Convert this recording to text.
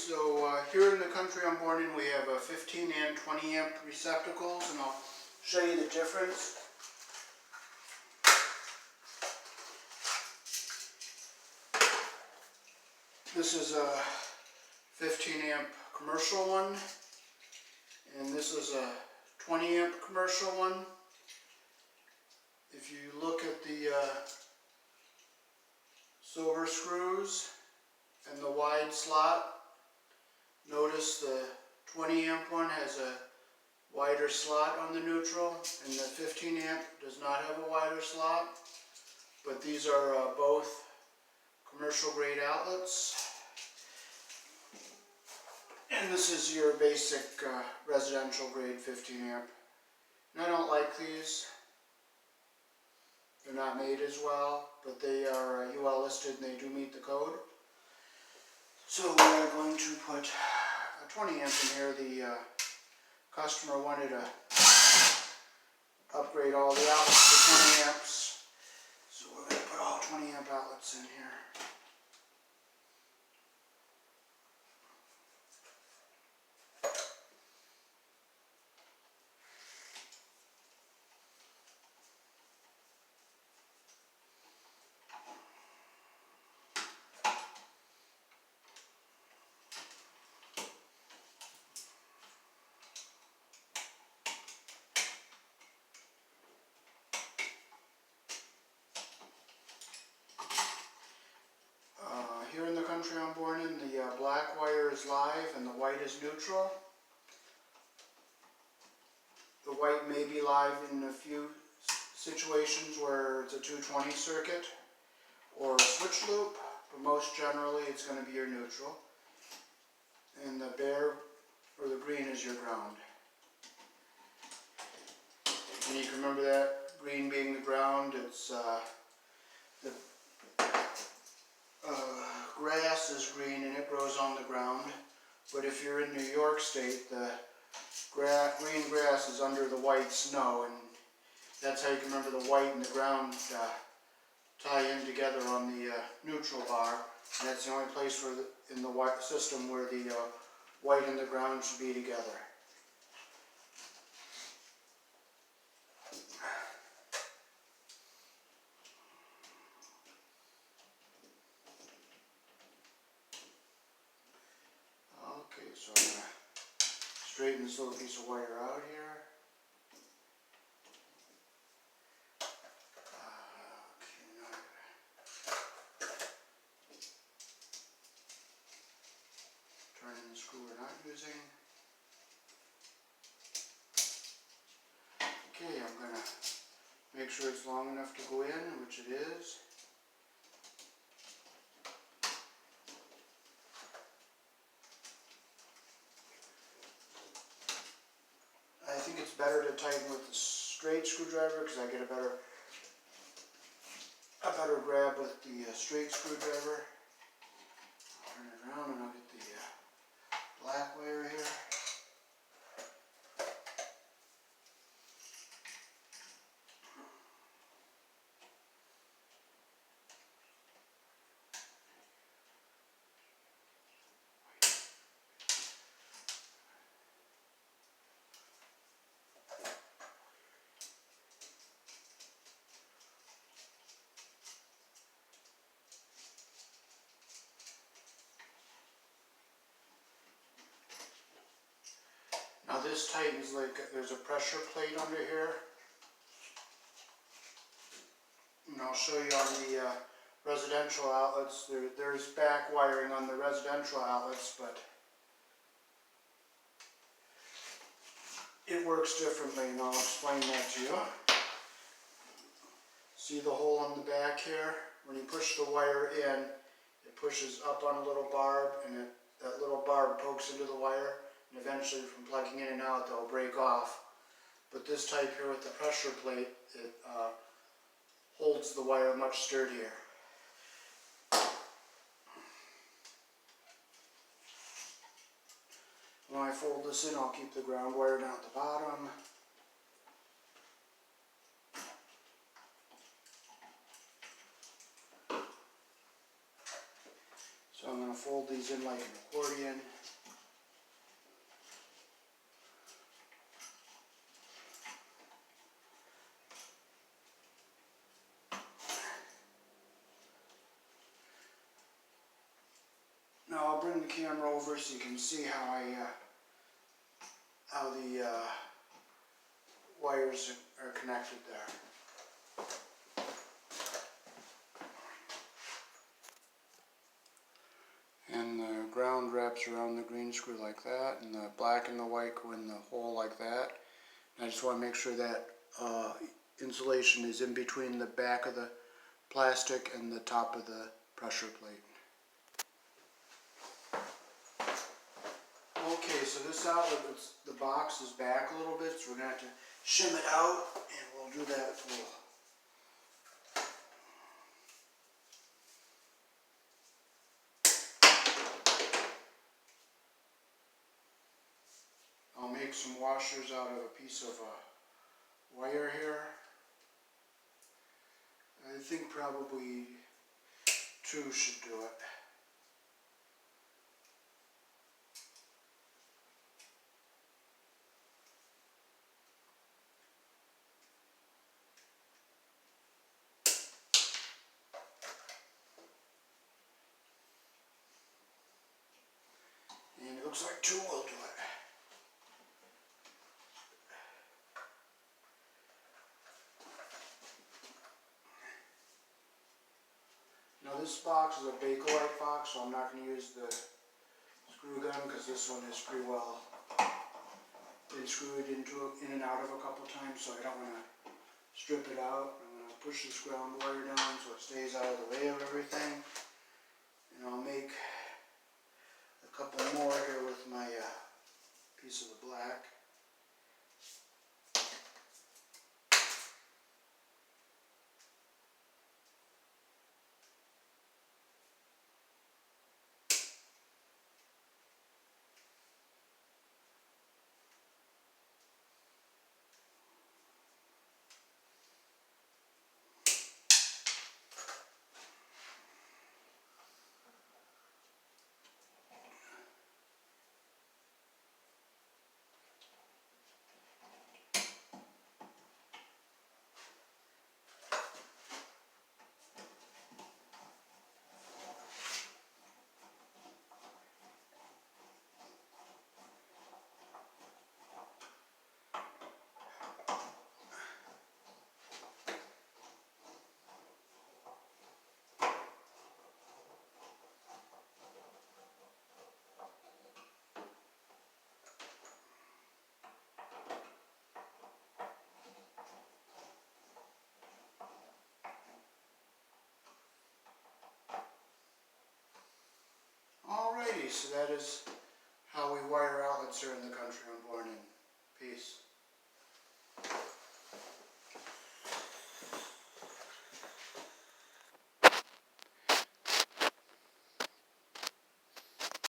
Here in the country I'm born in, we have 15 and 20 amp receptacles, and I'll show you the difference. This is a 15 amp commercial one, and this is a 20 amp commercial one. If you look at the silver screws and the wide slot, notice the 20 amp one has a wider slot on the neutral, and the 15 amp does not have a wider slot. But these are both commercial grade outlets. And this is your basic residential grade 15 amp. And I don't like these. They're not made as well, but they are UL listed and they do meet the code. So we are going to put a 20 amp in here. The customer wanted to upgrade all the outlets to 20 amps. So we're going to put all 20 amp outlets in here. Here in the country I'm born in, the black wire is live and the white is neutral. The white may be live in a few situations where it's a 220 circuit or a switch loop, but most generally it's going to be your neutral. And the bare or the green is your ground. And you can remember that green being the ground. It's the grass is green and it grows on the ground, but if you're in New York State, the green grass is under the white snow, and that's how you can remember the white and the ground tie in together on the neutral bar, and that's the only place where in the white system where the white and the ground should be together. So I'm going to straighten this little piece of wire out here. Turn in the screw we're not using. Okay, I'm going to make sure it's long enough to go in, which it is. I think it's better to tighten with the straight screwdriver because I get a better grab with the straight screwdriver. I'll turn it around and I'll get the black wire here. Now this tightens like there's a pressure plate under here. And I'll show you on the residential outlets. There's back wiring on the residential outlets, but it works differently, and I'll explain that to you. See the hole on the back here? When you push the wire in, it pushes up on a little barb, and that little barb pokes into the wire. And eventually from plugging in and out they'll break off. But this type here with the pressure plate, it holds the wire much sturdier. When I fold this in, I'll keep the ground wire down at the bottom. So I'm going to fold these in like an accordion. I'll bring the camera over so you can see how the wires are connected there. And the ground wraps around the green screw like that, and the black and the white go in the hole like that. And I just want to make sure that insulation is in between the back of the plastic and the top of the pressure plate. Okay, so this outlet, the box is back a little bit, so we're going to have to shim it out, and we'll do that for I'll make some washers out of a piece of wire here. I think probably 2 should do it. And it looks like 2 will do it. Now this box is a Bakelite box, so I'm not going to use the screw gun because this one is pretty well been screwed in and out of a couple times, so I don't want to strip it out. I'm going to push this ground wire down so it stays out of the way of everything. And I'll make a couple more here with my piece of the black. Alrighty, so that is how we wire outlets here in the country I'm born in. Peace.